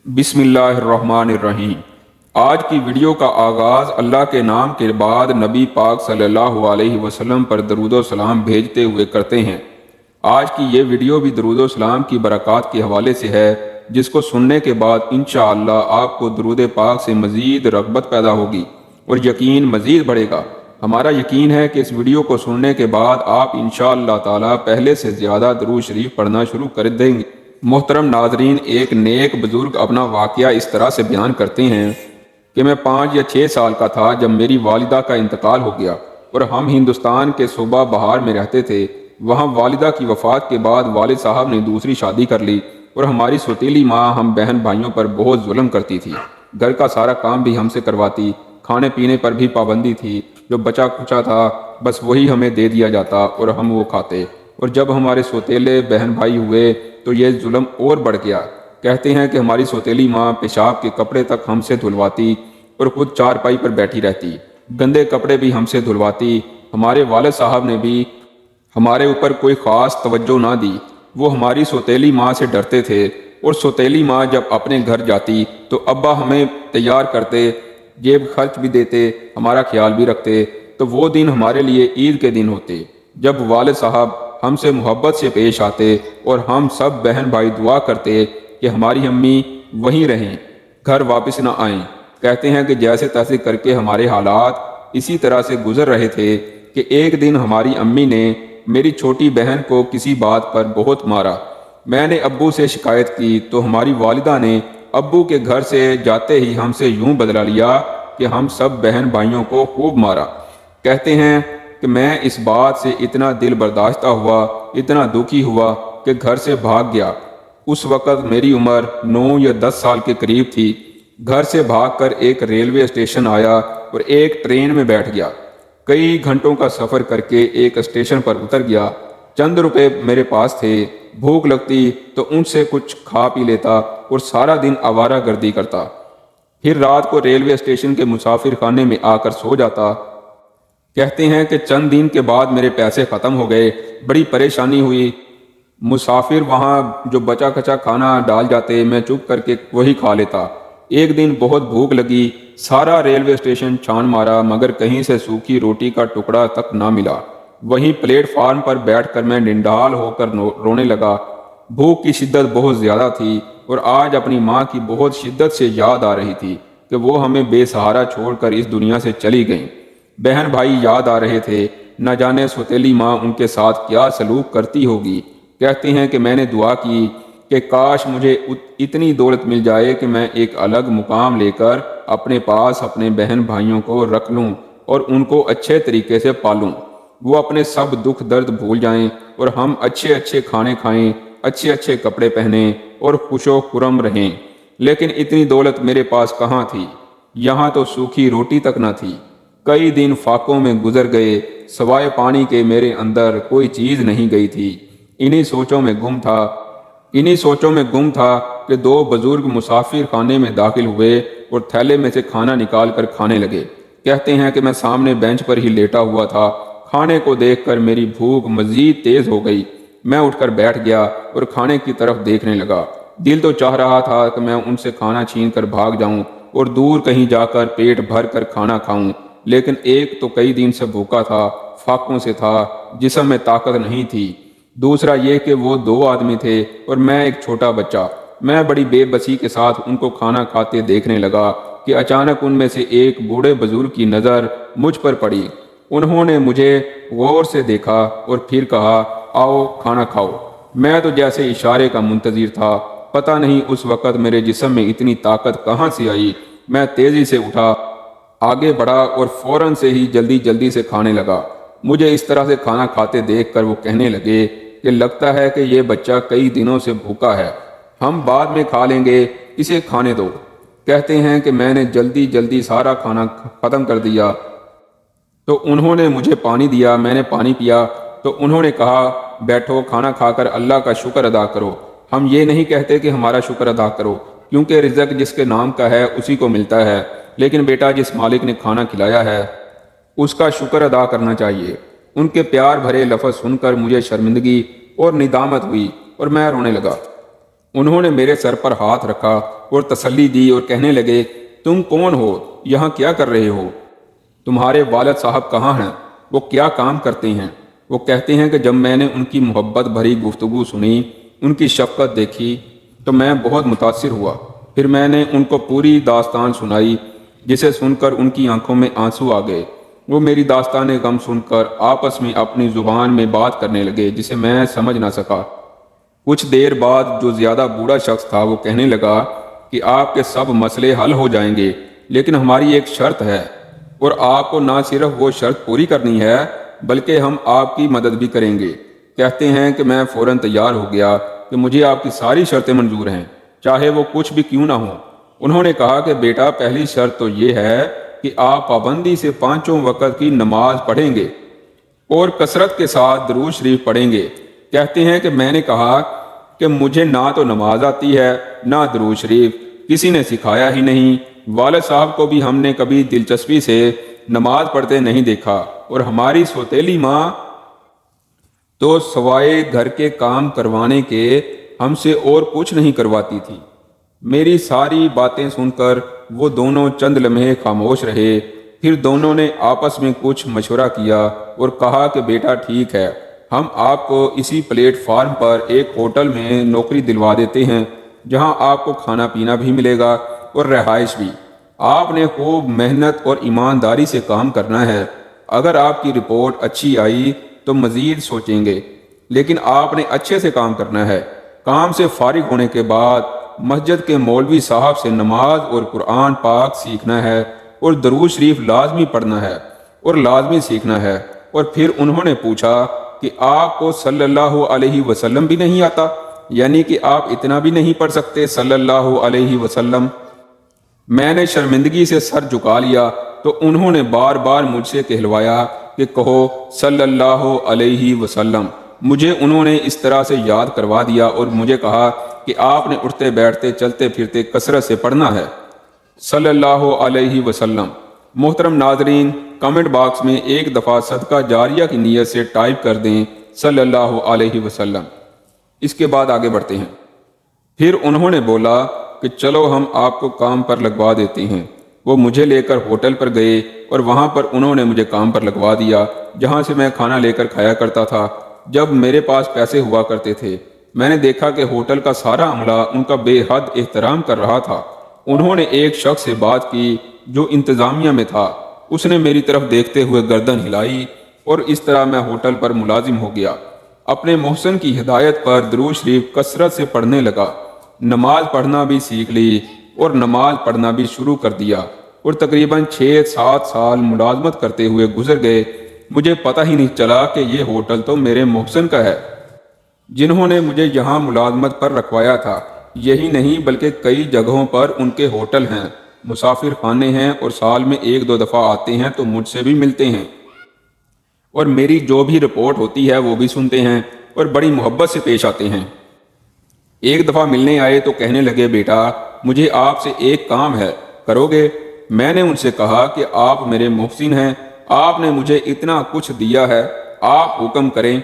بسم اللہ الرحمن الرحیم۔ آج کی ویڈیو کا آغاز اللہ کے نام کے بعد نبی پاک صلی اللہ علیہ وسلم پر درود و سلام بھیجتے ہوئے کرتے ہیں۔ آج کی یہ ویڈیو بھی درود و سلام کی برکات کے حوالے سے ہے، جس کو سننے کے بعد انشاءاللہ آپ کو درود پاک سے مزید رغبت پیدا ہوگی اور یقین مزید بڑھے گا۔ ہمارا یقین ہے کہ اس ویڈیو کو سننے کے بعد آپ انشاءاللہ تعالی پہلے سے زیادہ درود شریف پڑھنا شروع کر دیں گے۔ محترم ناظرین، ایک نیک بزرگ اپنا واقعہ اس طرح سے بیان کرتے ہیں کہ میں 5 یا 6 سال کا تھا جب میری والدہ کا انتقال ہو گیا اور ہم ہندوستان کے صوبہ بہار میں رہتے تھے۔ وہاں والدہ کی وفات کے بعد والد صاحب نے دوسری شادی کر لی اور ہماری سوتیلی ماں ہم بہن بھائیوں پر بہت ظلم کرتی تھی۔ گھر کا سارا کام بھی ہم سے کرواتی، کھانے پینے پر بھی پابندی تھی، جو بچا کچا تھا بس وہی ہمیں دے دیا جاتا اور ہم وہ کھاتے۔ اور جب ہمارے سوتیلے بہن بھائی ہوئے تو یہ ظلم اور بڑھ گیا۔ کہتے ہیں کہ ہماری سوتیلی ماں پیشاب کے کپڑے تک ہم سے دھلواتی اور خود چارپائی پر بیٹھی رہتی، گندے کپڑے بھی ہم سے دھلواتی۔ ہمارے والد صاحب نے بھی ہمارے اوپر کوئی خاص توجہ نہ دی، وہ ہماری سوتیلی ماں سے ڈرتے تھے۔ اور سوتیلی ماں جب اپنے گھر جاتی تو ابا ہمیں تیار کرتے، جیب خرچ بھی دیتے، ہمارا خیال بھی رکھتے۔ تو وہ دن ہمارے لیے عید کے دن ہوتے، جب والد صاحب ہم سے محبت سے پیش آتے اور ہم سب بہن بھائی دعا کرتے کہ ہماری امی وہیں رہیں، گھر واپس نہ آئیں۔ کہتے ہیں کہ جیسے تیسے کر کے ہمارے حالات اسی طرح سے گزر رہے تھے کہ ایک دن ہماری امی نے میری چھوٹی بہن کو کسی بات پر بہت مارا۔ میں نے ابو سے شکایت کی تو ہماری والدہ نے ابو کے گھر سے جاتے ہی ہم سے یوں بدلا لیا کہ ہم سب بہن بھائیوں کو خوب مارا۔ کہتے ہیں کہ میں اس بات سے اتنا دل برداشتہ ہوا، اتنا دکھی ہوا کہ گھر سے بھاگ گیا۔ اس وقت میری عمر 9 یا 10 سال کے قریب تھی۔ گھر سے بھاگ کر ایک ریلوے اسٹیشن آیا اور ایک ٹرین میں بیٹھ گیا۔ کئی گھنٹوں کا سفر کر کے ایک اسٹیشن پر اتر گیا۔ چند روپے میرے پاس تھے، بھوک لگتی تو ان سے کچھ کھا پی لیتا اور سارا دن آوارہ گردی کرتا۔ پھر رات کو ریلوے اسٹیشن کے مسافر خانے میں آ کر سو جاتا۔ کہتے ہیں کہ چند دن کے بعد میرے پیسے ختم ہو گئے، بڑی پریشانی ہوئی۔ مسافر وہاں جو بچا کچا کھانا ڈال جاتے، میں چپ کر کے وہی کھا لیتا۔ ایک دن بہت بھوک لگی، سارا ریلوے اسٹیشن چھان مارا مگر کہیں سے سوکھی روٹی کا ٹکڑا تک نہ ملا۔ وہیں پلیٹ فارم پر بیٹھ کر میں نڈال ہو کر رونے لگا۔ بھوک کی شدت بہت زیادہ تھی اور آج اپنی ماں کی بہت شدت سے یاد آ رہی تھی کہ وہ ہمیں بے سہارا چھوڑ کر اس دنیا سے چلی گئیں۔ بہن بھائی یاد آ رہے تھے، نہ جانے سوتیلی ماں ان کے ساتھ کیا سلوک کرتی ہوگی۔ کہتے ہیں کہ میں نے دعا کی کہ کاش مجھے اتنی دولت مل جائے کہ میں ایک الگ مقام لے کر اپنے پاس اپنے بہن بھائیوں کو رکھ لوں اور ان کو اچھے طریقے سے پالوں، وہ اپنے سب دکھ درد بھول جائیں اور ہم اچھے اچھے کھانے کھائیں، اچھے اچھے کپڑے پہنیں اور خوش و خرم رہیں۔ لیکن اتنی دولت میرے پاس کہاں تھی، یہاں تو سوکھی روٹی تک نہ تھی۔ کئی دن فاقوں میں گزر گئے، سوائے پانی کے میرے اندر کوئی چیز نہیں گئی تھی۔ انہی سوچوں میں گم تھا کہ 2 بزرگ مسافر خانے میں داخل ہوئے اور تھیلے میں سے کھانا نکال کر کھانے لگے۔ کہتے ہیں کہ میں سامنے بینچ پر ہی لیٹا ہوا تھا۔ کھانے کو دیکھ کر میری بھوک مزید تیز ہو گئی۔ میں اٹھ کر بیٹھ گیا اور کھانے کی طرف دیکھنے لگا۔ دل تو چاہ رہا تھا کہ میں ان سے کھانا چھین کر بھاگ جاؤں اور دور کہیں جا کر پیٹ بھر کر کھانا کھاؤں، لیکن ایک تو کئی دن سے بھوکا تھا، فاقوں سے تھا، جسم میں طاقت نہیں تھی۔ دوسرا یہ کہ وہ 2 آدمی تھے اور میں ایک چھوٹا بچہ۔ میں بڑی بے بسی کے ساتھ ان کو کھانا کھاتے دیکھنے لگا کہ اچانک ان میں سے ایک بوڑھے بزرگ کی نظر مجھ پر پڑی۔ انہوں نے مجھے غور سے دیکھا اور پھر کہا، آؤ کھانا کھاؤ۔ میں تو جیسے اشارے کا منتظر تھا، پتہ نہیں اس وقت میرے جسم میں اتنی طاقت کہاں سے آئی۔ میں تیزی سے اٹھا، آگے بڑھا اور فوراً سے ہی جلدی سے کھانے لگا۔ مجھے اس طرح سے کھانا کھاتے دیکھ کر وہ کہنے لگے کہ لگتا ہے کہ یہ بچہ کئی دنوں سے بھوکا ہے، ہم بعد میں کھا لیں گے، اسے کھانے دو۔ کہتے ہیں کہ میں نے جلدی سارا کھانا ختم کر دیا تو انہوں نے مجھے پانی دیا، میں نے پانی پیا تو انہوں نے کہا، بیٹھو، کھانا کھا کر اللہ کا شکر ادا کرو۔ ہم یہ نہیں کہتے کہ ہمارا شکر ادا کرو، کیونکہ رزق جس کے نام کا ہے اسی کو ملتا ہے، لیکن بیٹا جس مالک نے کھانا کھلایا ہے اس کا شکر ادا کرنا چاہیے۔ ان کے پیار بھرے لفظ سن کر مجھے شرمندگی اور ندامت ہوئی اور میں رونے لگا۔ انہوں نے میرے سر پر ہاتھ رکھا اور تسلی دی اور کہنے لگے، تم کون ہو؟ یہاں کیا کر رہے ہو؟ تمہارے والد صاحب کہاں ہیں؟ وہ کیا کام کرتے ہیں؟ وہ کہتے ہیں کہ جب میں نے ان کی محبت بھری گفتگو سنی، ان کی شفقت دیکھی تو میں بہت متاثر ہوا۔ پھر میں نے ان کو پوری داستان سنائی، جسے سن کر ان کی آنکھوں میں آنسو آ گئے۔ وہ میری داستان غم سن کر آپس میں اپنی زبان میں بات کرنے لگے، جسے میں سمجھ نہ سکا۔ کچھ دیر بعد جو زیادہ بوڑھا شخص تھا وہ کہنے لگا کہ آپ کے سب مسئلے حل ہو جائیں گے، لیکن ہماری ایک شرط ہے، اور آپ کو نہ صرف وہ شرط پوری کرنی ہے بلکہ ہم آپ کی مدد بھی کریں گے۔ کہتے ہیں کہ میں فوراً تیار ہو گیا کہ مجھے آپ کی ساری شرطیں منظور ہیں، چاہے وہ کچھ بھی کیوں نہ ہوں۔ انہوں نے کہا کہ بیٹا، پہلی شرط تو یہ ہے کہ آپ پابندی سے 5 وقت کی نماز پڑھیں گے اور کثرت کے ساتھ درود شریف پڑھیں گے۔ کہتے ہیں کہ میں نے کہا کہ مجھے نہ تو نماز آتی ہے نہ درود شریف، کسی نے سکھایا ہی نہیں۔ والد صاحب کو بھی ہم نے کبھی دلچسپی سے نماز پڑھتے نہیں دیکھا، اور ہماری سوتیلی ماں تو سوائے گھر کے کام کروانے کے ہم سے اور کچھ نہیں کرواتی تھی۔ میری ساری باتیں سن کر وہ دونوں چند لمحے خاموش رہے، پھر دونوں نے آپس میں کچھ مشورہ کیا اور کہا کہ بیٹا ٹھیک ہے، ہم آپ کو اسی پلیٹ فارم پر ایک ہوٹل میں نوکری دلوا دیتے ہیں، جہاں آپ کو کھانا پینا بھی ملے گا اور رہائش بھی۔ آپ نے خوب محنت اور ایمانداری سے کام کرنا ہے۔ اگر آپ کی رپورٹ اچھی آئی تو مزید سوچیں گے، لیکن آپ نے اچھے سے کام کرنا ہے۔ کام سے فارغ ہونے کے بعد مسجد کے مولوی صاحب سے نماز اور قرآن پاک سیکھنا ہے، اور درود شریف لازمی پڑھنا ہے اور لازمی سیکھنا ہے۔ اور پھر انہوں نے پوچھا کہ آپ کو صلی اللہ علیہ وسلم بھی نہیں آتا؟ یعنی کہ آپ اتنا بھی نہیں پڑھ سکتے صلی اللہ علیہ وسلم؟ میں نے شرمندگی سے سر جھکا لیا تو انہوں نے بار بار مجھ سے کہلوایا کہ کہو صلی اللہ علیہ وسلم۔ مجھے انہوں نے اس طرح سے یاد کروا دیا اور مجھے کہا کہ آپ نے اٹھتے بیٹھتے چلتے پھرتے کثرت سے پڑھنا ہے صلی اللہ علیہ وسلم۔ محترم ناظرین، کمنٹ باکس میں ایک دفعہ صدقہ جاریہ کی نیت سے ٹائپ کر دیں صلی اللہ علیہ وسلم۔ اس کے بعد آگے بڑھتے ہیں۔ پھر انہوں نے بولا کہ چلو ہم آپ کو کام پر لگوا دیتے ہیں۔ وہ مجھے لے کر ہوٹل پر گئے اور وہاں پر انہوں نے مجھے کام پر لگوا دیا، جہاں سے میں کھانا لے کر کھایا کرتا تھا جب میرے پاس پیسے ہوا کرتے تھے۔ میں نے دیکھا کہ ہوٹل کا سارا عملہ ان کا بے حد احترام کر رہا تھا۔ انہوں نے ایک شخص سے بات کی جو انتظامیہ میں تھا، اس نے میری طرف دیکھتے ہوئے گردن ہلائی اور اس طرح میں ہوٹل پر ملازم ہو گیا۔ اپنے محسن کی ہدایت پر درود شریف کثرت سے پڑھنے لگا، نماز پڑھنا بھی سیکھ لی اور نماز پڑھنا بھی شروع کر دیا، اور تقریباً 6-7 سال ملازمت کرتے ہوئے گزر گئے۔ مجھے پتہ ہی نہیں چلا کہ یہ ہوٹل تو میرے محسن کا ہے، جنہوں نے مجھے یہاں ملازمت پر رکھوایا تھا۔ یہی نہیں بلکہ کئی جگہوں پر ان کے ہوٹل ہیں، مسافر خانے ہیں، اور سال میں 1-2 دفعہ آتے ہیں تو مجھ سے بھی ملتے ہیں، اور میری جو بھی رپورٹ ہوتی ہے وہ بھی سنتے ہیں اور بڑی محبت سے پیش آتے ہیں۔ ایک دفعہ ملنے آئے تو کہنے لگے، بیٹا مجھے آپ سے ایک کام ہے، کرو گے؟ میں نے ان سے کہا کہ آپ میرے محسن ہیں، آپ نے مجھے اتنا کچھ دیا ہے، آپ حکم کریں،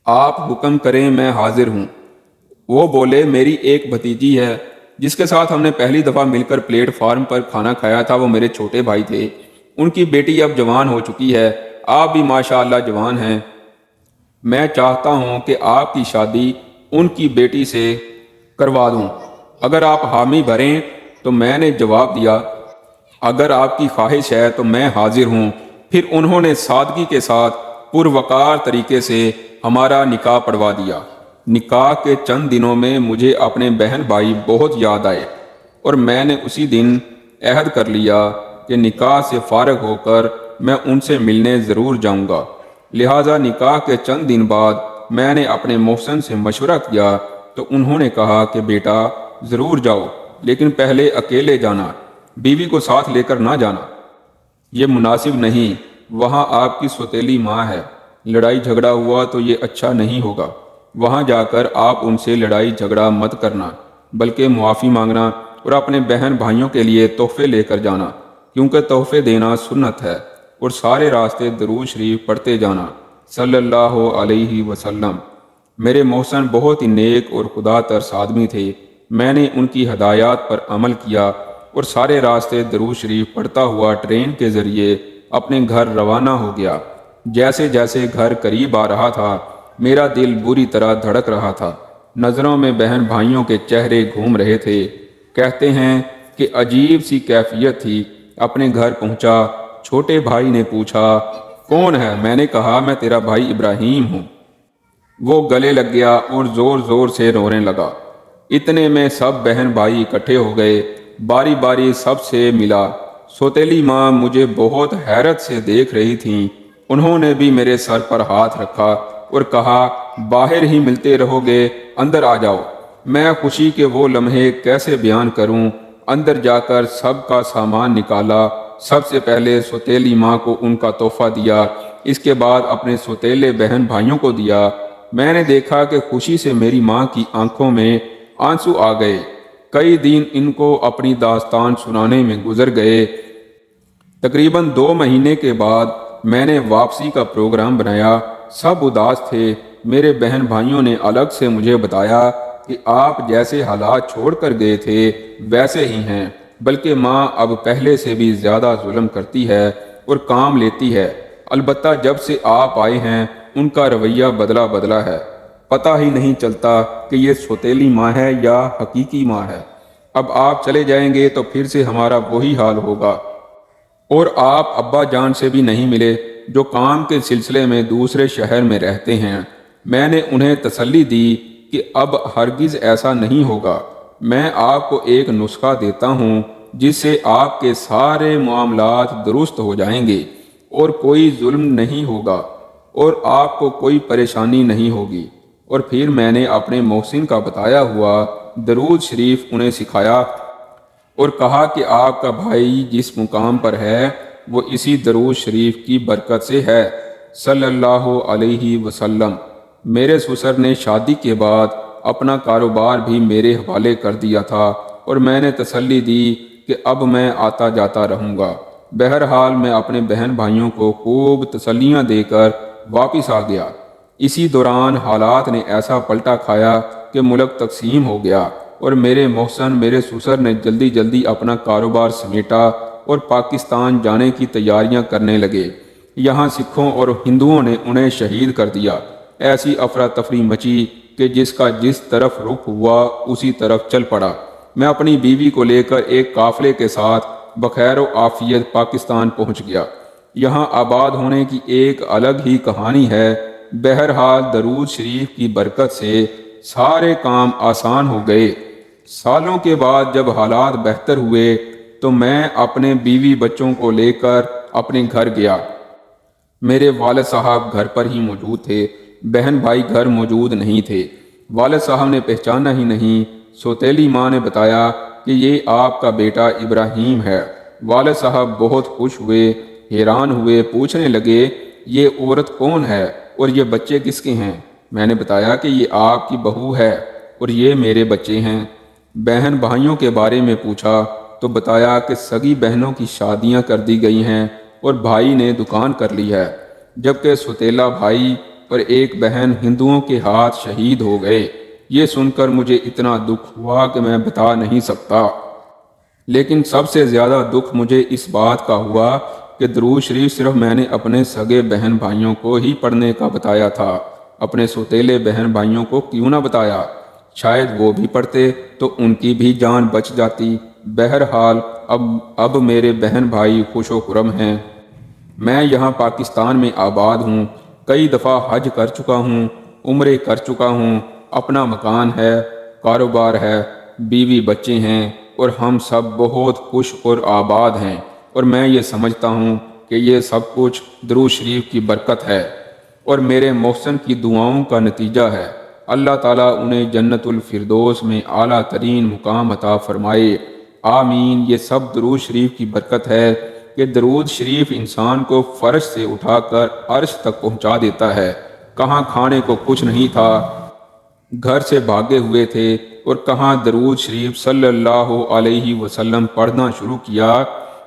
آپ حکم کریں، میں حاضر ہوں۔ وہ بولے، میری ایک بھتیجی ہے جس کے ساتھ ہم نے پہلی دفعہ مل کر پلیٹ فارم پر کھانا کھایا تھا، وہ میرے چھوٹے بھائی تھے۔ ان کی بیٹی اب جوان ہو چکی ہے، آپ بھی ماشاءاللہ جوان ہیں۔ میں چاہتا ہوں کہ آپ کی شادی ان کی بیٹی سے کروا دوں، اگر آپ حامی بھریں۔ تو میں نے جواب دیا، اگر آپ کی خواہش ہے تو میں حاضر ہوں۔ پھر انہوں نے سادگی کے ساتھ پروقار طریقے سے ہمارا نکاح پڑھوا دیا۔ نکاح کے چند دنوں میں مجھے اپنے بہن بھائی بہت یاد آئے، اور میں نے اسی دن عہد کر لیا کہ نکاح سے فارغ ہو کر میں ان سے ملنے ضرور جاؤں گا۔ لہٰذا نکاح کے چند دن بعد میں نے اپنے محسن سے مشورہ کیا تو انہوں نے کہا کہ بیٹا ضرور جاؤ، لیکن پہلے اکیلے جانا، بیوی کو ساتھ لے کر نہ جانا، یہ مناسب نہیں، وہاں آپ کی سوتیلی ماں ہے، لڑائی جھگڑا ہوا تو یہ اچھا نہیں ہوگا۔ وہاں جا کر آپ ان سے لڑائی جھگڑا مت کرنا، بلکہ معافی مانگنا اور اپنے بہن بھائیوں کے لیے تحفے لے کر جانا، کیونکہ تحفے دینا سنت ہے، اور سارے راستے درود شریف پڑھتے جانا صلی اللہ علیہ وسلم۔ میرے محسن بہت ہی نیک اور خدا ترس آدمی تھے۔ میں نے ان کی ہدایات پر عمل کیا اور سارے راستے درود شریف پڑھتا ہوا ٹرین کے ذریعے اپنے گھر روانہ ہو گیا۔ جیسے جیسے گھر قریب آ رہا تھا میرا دل بری طرح دھڑک رہا تھا۔ نظروں میں بہن بھائیوں کے چہرے گھوم رہے تھے۔ کہتے ہیں کہ عجیب سی کیفیت تھی۔ اپنے گھر پہنچا، چھوٹے بھائی نے پوچھا کون ہے؟ میں نے کہا میں تیرا بھائی ابراہیم ہوں۔ وہ گلے لگ گیا اور زور زور سے رونے لگا۔ اتنے میں سب بہن بھائی اکٹھے ہو گئے، باری باری سب سے ملا۔ سوتیلی ماں مجھے بہت حیرت سے دیکھ رہی تھیں۔ انہوں نے بھی میرے سر پر ہاتھ رکھا اور کہا باہر ہی ملتے رہو گے، اندر آ جاؤ۔ میں خوشی کے وہ لمحے کیسے بیان کروں۔ اندر جا کر سب کا سامان نکالا۔ سب سے پہلے سوتیلی ماں کو ان کا تحفہ دیا، اس کے بعد اپنے سوتیلے بہن بھائیوں کو دیا۔ میں نے دیکھا کہ خوشی سے میری ماں کی آنکھوں میں آنسو آ گئے۔ کئی دن ان کو اپنی داستان سنانے میں گزر گئے۔ تقریباً 2 مہینے کے بعد میں نے واپسی کا پروگرام بنایا۔ سب اداس تھے۔ میرے بہن بھائیوں نے الگ سے مجھے بتایا کہ آپ جیسے حالات چھوڑ کر گئے تھے ویسے ہی ہیں، بلکہ ماں اب پہلے سے بھی زیادہ ظلم کرتی ہے اور کام لیتی ہے۔ البتہ جب سے آپ آئے ہیں ان کا رویہ بدلا ہے۔ پتہ ہی نہیں چلتا کہ یہ سوتیلی ماں ہے یا حقیقی ماں ہے۔ اب آپ چلے جائیں گے تو پھر سے ہمارا وہی حال ہوگا۔ اور آپ ابا جان سے بھی نہیں ملے جو کام کے سلسلے میں دوسرے شہر میں رہتے ہیں۔ میں نے انہیں تسلی دی کہ اب ہرگز ایسا نہیں ہوگا۔ میں آپ کو ایک نسخہ دیتا ہوں جس سے آپ کے سارے معاملات درست ہو جائیں گے اور کوئی ظلم نہیں ہوگا اور آپ کو کوئی پریشانی نہیں ہوگی۔ اور پھر میں نے اپنے محسن کا بتایا ہوا درود شریف انہیں سکھایا اور کہا کہ آپ کا بھائی جس مقام پر ہے وہ اسی درود شریف کی برکت سے ہے صلی اللہ علیہ وسلم۔ میرے سسر نے شادی کے بعد اپنا کاروبار بھی میرے حوالے کر دیا تھا اور میں نے تسلی دی کہ اب میں آتا جاتا رہوں گا۔ بہرحال میں اپنے بہن بھائیوں کو خوب تسلیاں دے کر واپس آ گیا۔ اسی دوران حالات نے ایسا پلٹا کھایا کہ ملک تقسیم ہو گیا اور میرے محسن میرے سسر نے جلدی جلدی اپنا کاروبار سمیٹا اور پاکستان جانے کی تیاریاں کرنے لگے۔ یہاں سکھوں اور ہندوؤں نے انہیں شہید کر دیا۔ ایسی افراتفری مچی کہ جس کا جس طرف رخ ہوا اسی طرف چل پڑا۔ میں اپنی بیوی کو لے کر ایک قافلے کے ساتھ بخیر و عافیت پاکستان پہنچ گیا۔ یہاں آباد ہونے کی ایک الگ ہی کہانی ہے۔ بہرحال درود شریف کی برکت سے سارے کام آسان ہو گئے۔ سالوں کے بعد جب حالات بہتر ہوئے تو میں اپنے بیوی بچوں کو لے کر اپنے گھر گیا۔ میرے والد صاحب گھر پر ہی موجود تھے، بہن بھائی گھر موجود نہیں تھے۔ والد صاحب نے پہچانا ہی نہیں۔ سوتیلی ماں نے بتایا کہ یہ آپ کا بیٹا ابراہیم ہے۔ والد صاحب بہت خوش ہوئے، حیران ہوئے، پوچھنے لگے یہ عورت کون ہے اور یہ بچے کس کے ہیں؟ میں نے بتایا کہ یہ آپ کی بہو ہے اور یہ میرے بچے ہیں۔ بہن بھائیوں کے بارے میں پوچھا تو بتایا کہ سگی بہنوں کی شادیاں کر دی گئی ہیں اور بھائی نے دکان کر لی ہے، جبکہ سوتیلا بھائی اور ایک بہن ہندوؤں کے ہاتھ شہید ہو گئے۔ یہ سن کر مجھے اتنا دکھ ہوا کہ میں بتا نہیں سکتا۔ لیکن سب سے زیادہ دکھ مجھے اس بات کا ہوا کہ درود شریف صرف میں نے اپنے سگے بہن بھائیوں کو ہی پڑھنے کا بتایا تھا، اپنے سوتیلے بہن بھائیوں کو کیوں نہ بتایا؟ شاید وہ بھی پڑھتے تو ان کی بھی جان بچ جاتی۔ بہرحال اب میرے بہن بھائی خوش و خرم ہیں۔ میں یہاں پاکستان میں آباد ہوں، کئی دفعہ حج کر چکا ہوں، عمرے کر چکا ہوں، اپنا مکان ہے، کاروبار ہے، بیوی بچے ہیں اور ہم سب بہت خوش اور آباد ہیں۔ اور میں یہ سمجھتا ہوں کہ یہ سب کچھ درود شریف کی برکت ہے اور میرے محسن کی دعاؤں کا نتیجہ ہے۔ اللہ تعالیٰ انہیں جنت الفردوس میں اعلیٰ ترین مقام عطا فرمائے، آمین۔ یہ سب درود شریف کی برکت ہے کہ درود شریف انسان کو فرش سے اٹھا کر عرش تک پہنچا دیتا ہے۔ کہاں کھانے کو کچھ نہیں تھا، گھر سے بھاگے ہوئے تھے، اور کہاں درود شریف صلی اللہ علیہ وسلم پڑھنا شروع کیا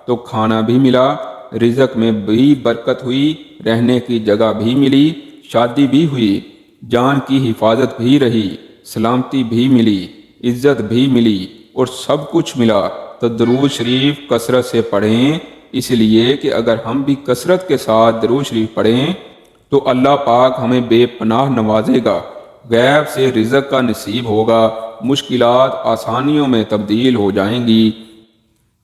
تو کھانا بھی ملا، رزق میں بھی برکت ہوئی، رہنے کی جگہ بھی ملی، شادی بھی ہوئی۔ جان کی حفاظت بھی رہی، سلامتی بھی ملی، عزت بھی ملی اور سب کچھ ملا۔ تو درود شریف کثرت سے پڑھیں، اس لیے کہ اگر ہم بھی کثرت کے ساتھ درود شریف پڑھیں تو اللہ پاک ہمیں بے پناہ نوازے گا، غیب سے رزق کا نصیب ہوگا، مشکلات آسانیوں میں تبدیل ہو جائیں گی،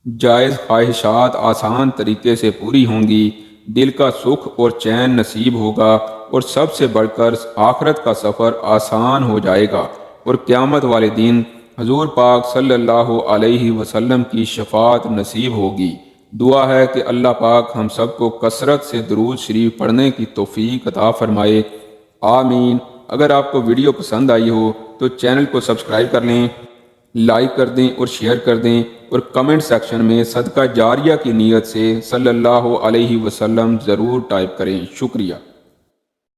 جائز خواہشات آسان طریقے سے پوری ہوں گی، دل کا سکھ اور چین نصیب ہوگا، اور سب سے بڑھ کر آخرت کا سفر آسان ہو جائے گا، اور قیامت والے دن حضور پاک صلی اللہ علیہ وسلم کی شفاعت نصیب ہوگی۔ دعا ہے کہ اللہ پاک ہم سب کو کثرت سے درود شریف پڑھنے کی توفیق عطا فرمائے، آمین۔ اگر آپ کو ویڈیو پسند آئی ہو تو چینل کو سبسکرائب کر لیں، لائک کر دیں اور شیئر کر دیں، اور کمنٹ سیکشن میں صدقہ جاریہ کی نیت سے صلی اللہ علیہ وسلم ضرور ٹائپ کریں۔ شکریہ۔